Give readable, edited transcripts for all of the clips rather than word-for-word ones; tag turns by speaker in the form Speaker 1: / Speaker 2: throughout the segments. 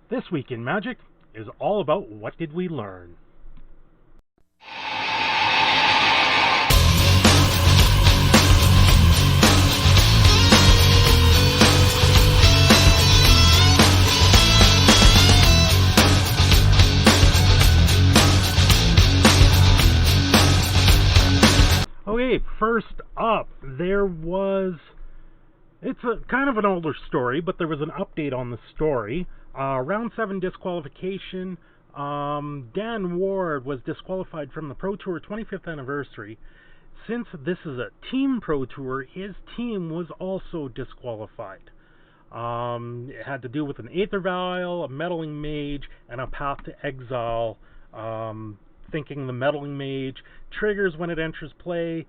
Speaker 1: This Week in Magic is all about what did we learn. Okay, first up, it's a kind of an older story, but there was an update on the story. Round 7 disqualification. Dan Ward was disqualified from the Pro Tour 25th anniversary. Since this is a team Pro Tour, his team was also disqualified. It had to do with an Aether Vial, a Meddling Mage, and a Path to Exile. Thinking the Meddling Mage triggers when it enters play,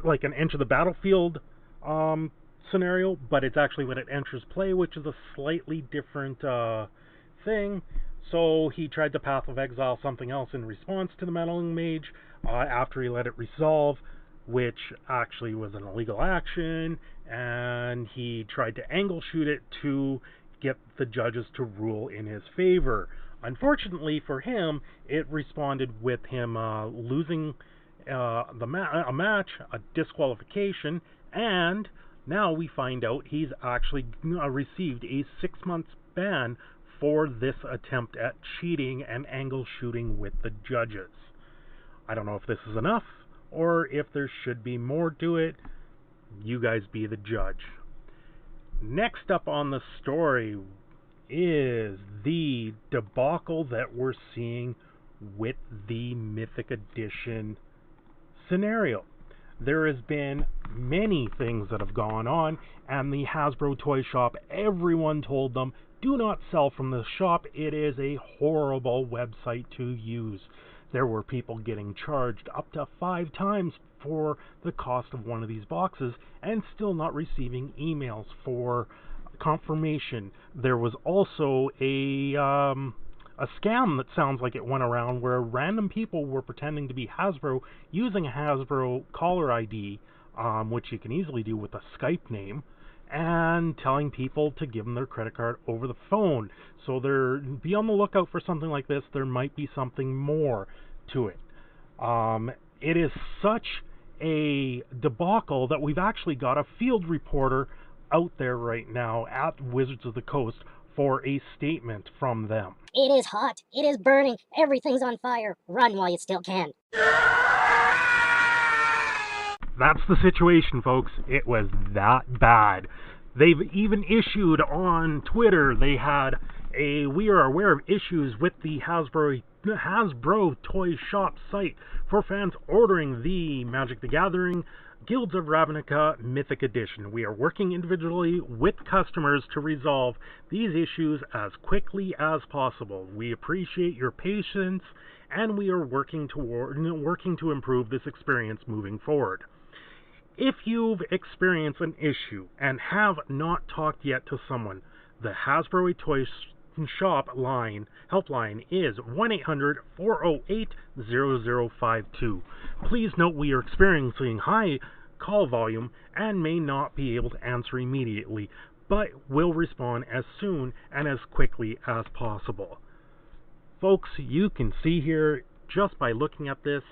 Speaker 1: like an Enter the Battlefield scenario, but it's actually when it enters play, which is a slightly different thing. So he tried to Path of Exile something else in response to the Meddling Mage after he let it resolve, which actually was an illegal action, and he tried to angle shoot it to get the judges to rule in his favor. Unfortunately for him, it responded with him losing a match, a disqualification, and now we find out he's actually received a 6-month ban for this attempt at cheating and angle shooting with the judges. I don't know if this is enough or if there should be more to it. You guys be the judge. Next up on the story is the debacle that we're seeing with the Mythic Edition scenario. There has been many things that have gone on, and the Hasbro toy shop, everyone told them, do not sell from the shop. It is a horrible website to use. There were people getting charged up to 5 times for the cost of one of these boxes and still not receiving emails for confirmation. There was also a scam that sounds like it went around where random people were pretending to be Hasbro using a Hasbro caller ID, which you can easily do with a Skype name, and telling people to give them their credit card over the phone. So be on the lookout for something like this. There might be something more to it. It is such a debacle that we've actually got a field reporter out there right now at Wizards of the Coast for a statement from them.
Speaker 2: It is hot. It is burning. Everything's on fire. Run while you still can.
Speaker 1: That's the situation, folks. It was that bad. They've even issued on Twitter, we are aware of issues with the Hasbro Toy Shop site for fans ordering the Magic the Gathering Guilds of Ravnica Mythic Edition. We are working individually with customers to resolve these issues as quickly as possible. We appreciate your patience, and we are working to improve this experience moving forward. If you've experienced an issue and have not talked yet to someone, the Hasbro Toy Shop helpline is 1-800-408-0052. Please note we are experiencing high call volume and may not be able to answer immediately, but will respond as soon and as quickly as possible. Folks, you can see here just by looking at this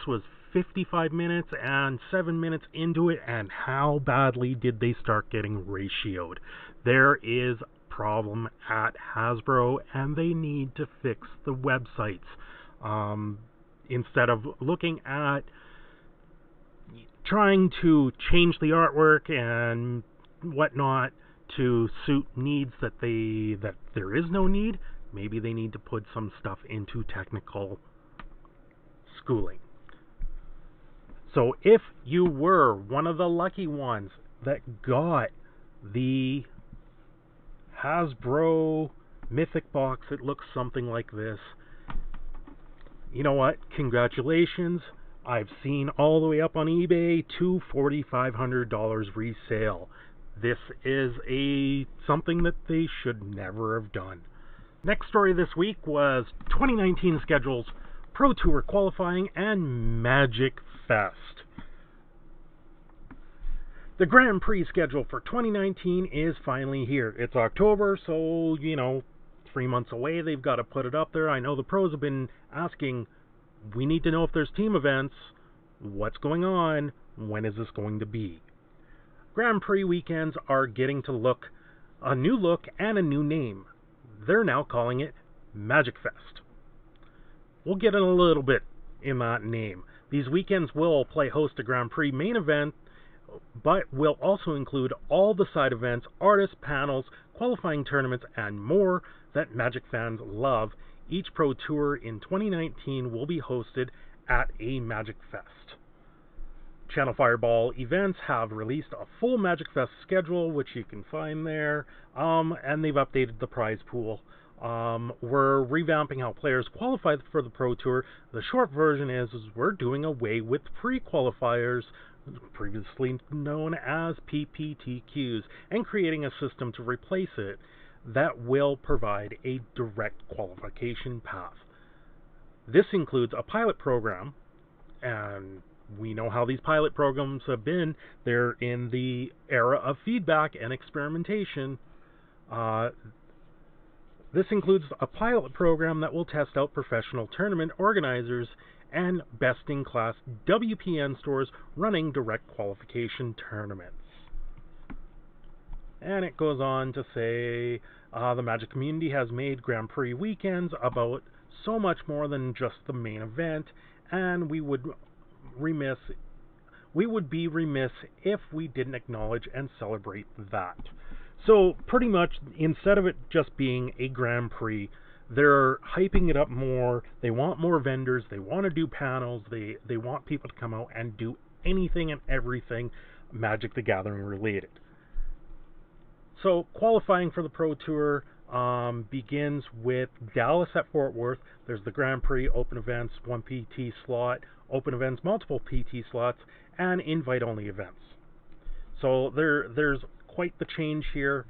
Speaker 1: was 55 minutes and 7 minutes into it, and how badly did they start getting ratioed? There is problem at Hasbro, and they need to fix the websites. Instead of looking at trying to change the artwork and whatnot to suit needs that there is no need, maybe they need to put some stuff into technical schooling. So if you were one of the lucky ones that got the Hasbro Mythic box, it looks something like this. You know what? Congratulations. I've seen all the way up on eBay to $4,500 resale. This is something that they should never have done. Next story this week was 2019 schedules, Pro Tour qualifying, and Magic Fest. The Grand Prix schedule for 2019 is finally here. It's October, so, 3 months away. They've got to put it up there. I know the pros have been asking, we need to know if there's team events. What's going on? When is this going to be? Grand Prix weekends are getting to a new look and a new name. They're now calling it Magic Fest. We'll get in a little bit in that name. These weekends will play host to Grand Prix main event, but will also include all the side events, artists, panels, qualifying tournaments, and more that Magic fans love. Each Pro Tour in 2019 will be hosted at a Magic Fest. Channel Fireball Events have released a full Magic Fest schedule, which you can find there, and they've updated the prize pool. We're revamping how players qualify for the Pro Tour. The short version is we're doing away with pre-qualifiers, previously known as PPTQs, and creating a system to replace it that will provide a direct qualification path. This includes a pilot program, and we know how these pilot programs have been. They're in the era of feedback and experimentation. This includes a pilot program that will test out professional tournament organizers and best-in-class WPN stores running direct qualification tournaments. And it goes on to say, the Magic community has made Grand Prix weekends about so much more than just the main event, and we would be remiss if we didn't acknowledge and celebrate that. So pretty much, instead of it just being a Grand Prix, they're hyping it up more. They want more vendors. They want to do panels. They want people to come out and do anything and everything Magic the Gathering related. So qualifying for the Pro Tour begins with Dallas at Fort Worth. There's the Grand Prix, open events, 1 PT slot, open events, multiple PT slots, and invite-only events. So there's quite the change here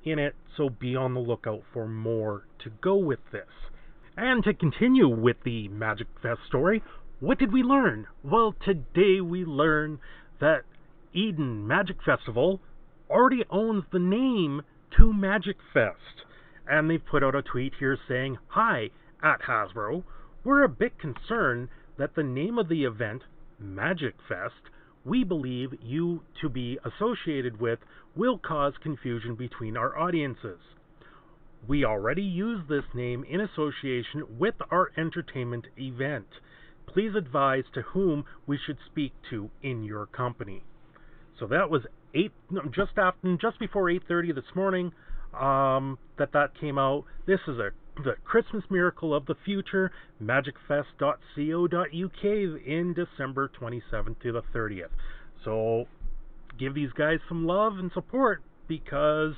Speaker 1: in it, so be on the lookout for more to go with this. And to continue with the Magic Fest story, what did we learn? Well, today we learn that Eden Magic Festival already owns the name to Magic Fest. And they've put out a tweet here saying, "Hi, at Hasbro, we're a bit concerned that the name of the event, Magic Fest, we believe you to be associated with will cause confusion between our audiences. We already use this name in association with our entertainment event. Please advise to whom we should speak to in your company." So that was just before 8:30 this morning that came out. This is the Christmas miracle of the future, magicfest.co.uk in December 27th to the 30th. So give these guys some love and support, because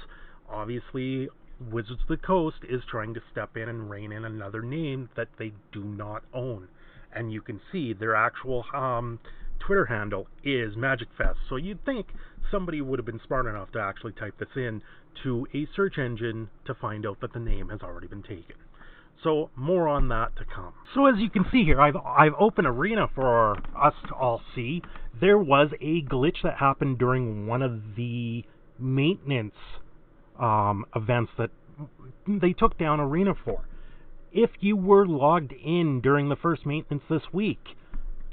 Speaker 1: obviously Wizards of the Coast is trying to step in and rein in another name that they do not own. And you can see their actual Twitter handle is Magic Fest. So you'd think somebody would have been smart enough to actually type this in to a search engine to find out that the name has already been taken. So more on that to come. So as you can see here, I've opened Arena for us to all see. There was a glitch that happened during one of the maintenance events that they took down Arena for. If you were logged in during the first maintenance this week,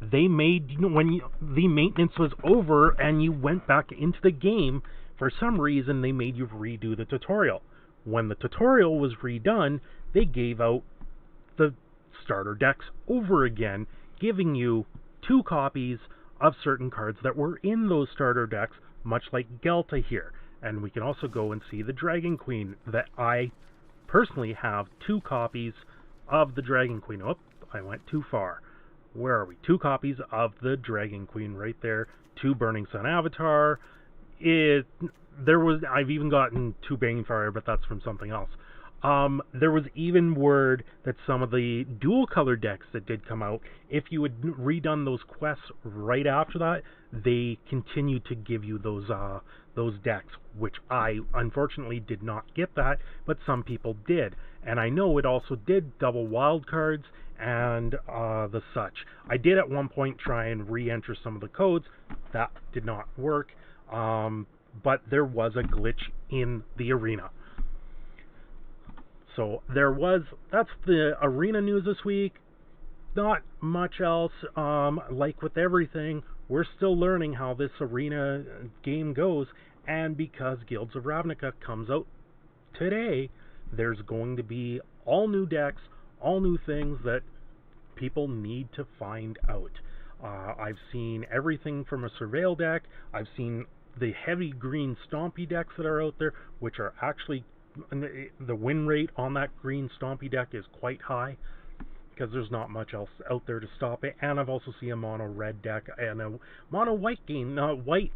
Speaker 1: they made, when the maintenance was over and you went back into the game, for some reason they made you redo the tutorial. When the tutorial was redone, they gave out the starter decks over again, giving you 2 copies of certain cards that were in those starter decks, much like Gelta here. And we can also go and see the Dragon Queen, that I personally have 2 copies of the Dragon Queen. Oh, I went too far. Where are we? 2 copies of the Dragon Queen right there. 2 Burning Sun Avatar. I've even gotten 2 Banefire, but that's from something else. There was even word that some of the dual color decks that did come out, if you had redone those quests right after that, they continued to give you those decks, which I unfortunately did not get that, but some people did. And I know it also did double wild cards and the such. I did at one point try and re-enter some of the codes. That did not work. but there was a glitch in the arena. So that's the arena news this week. Not much else. Like with everything, we're still learning how this arena game goes, and because Guilds of Ravnica comes out today, there's going to be all new decks, all new things that people need to find out. I've seen everything from a Surveil deck. I've seen the heavy green Stompy decks that are out there, which are actually, the win rate on that green Stompy deck is quite high, because there's not much else out there to stop it. And I've also seen a mono red deck and a mono white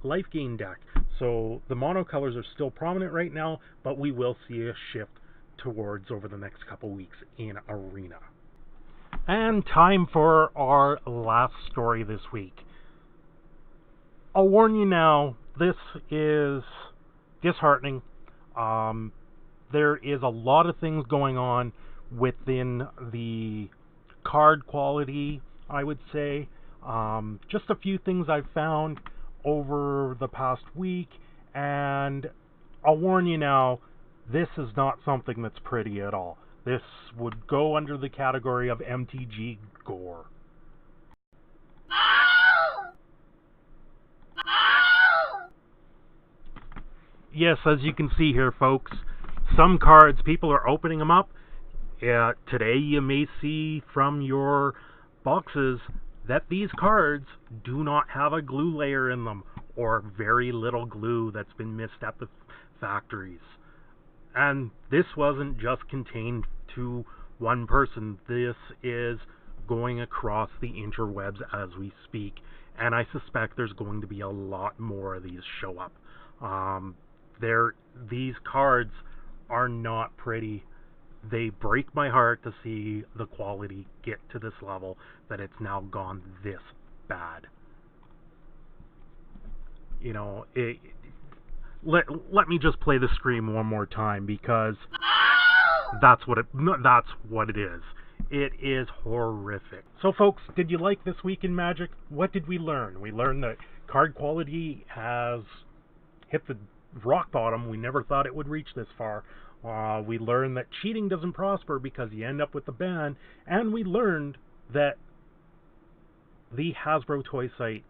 Speaker 1: life gain deck. So the mono colors are still prominent right now, but we will see a shift towards over the next couple weeks in arena. And time for our last story this week. I'll warn you now, this is disheartening. There is a lot of things going on within the card quality, I would say. Just a few things I've found over the past week, and I'll warn you now, this is not something that's pretty at all. This would go under the category of MTG gore. Yes, as you can see here, folks, some cards, people are opening them up. Today you may see from your boxes that these cards do not have a glue layer in them, or very little glue that's been missed at the factories. And this wasn't just contained to one person. This is going across the interwebs as we speak, and I suspect there's going to be a lot more of these show up. These cards are not pretty. They break my heart to see the quality get to this level, that it's now gone this bad. You know, let me just play the scream one more time, because that's what it is. It is horrific. So folks, did you like this week in Magic? What did we learn? We learned that card quality has hit the rock bottom. We never thought it would reach this far. We learned that cheating doesn't prosper because you end up with the ban, and we learned that the Hasbro toy site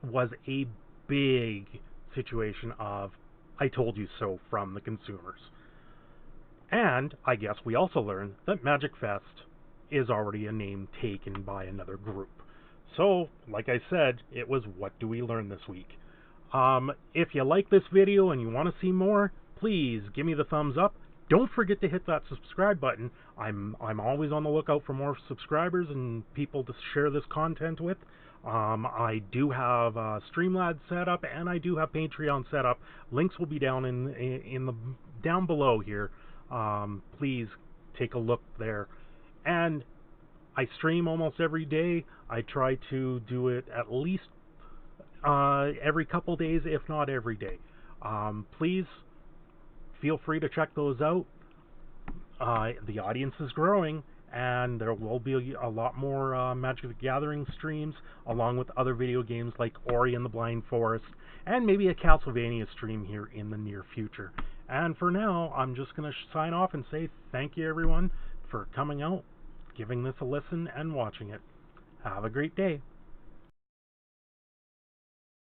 Speaker 1: was a big situation of I told you so from the consumers. And I guess we also learned that Magic Fest is already a name taken by another group. So, like I said, it was what do we learn this week? If you like this video and you want to see more, please give me the thumbs up. Don't forget to hit that subscribe button. I'm always on the lookout for more subscribers and people to share this content with. I do have Streamlabs set up, and I do have Patreon set up. Links will be down down below here. Please take a look there. And I stream almost every day. I try to do it at least every couple days, if not every day. Please feel free to check those out. The audience is growing, and there will be a lot more Magic the Gathering streams, along with other video games like Ori and the Blind Forest, and maybe a Castlevania stream here in the near future. And for now, I'm just going to sign off and say thank you, everyone, for coming out, giving this a listen, and watching it. Have a great day.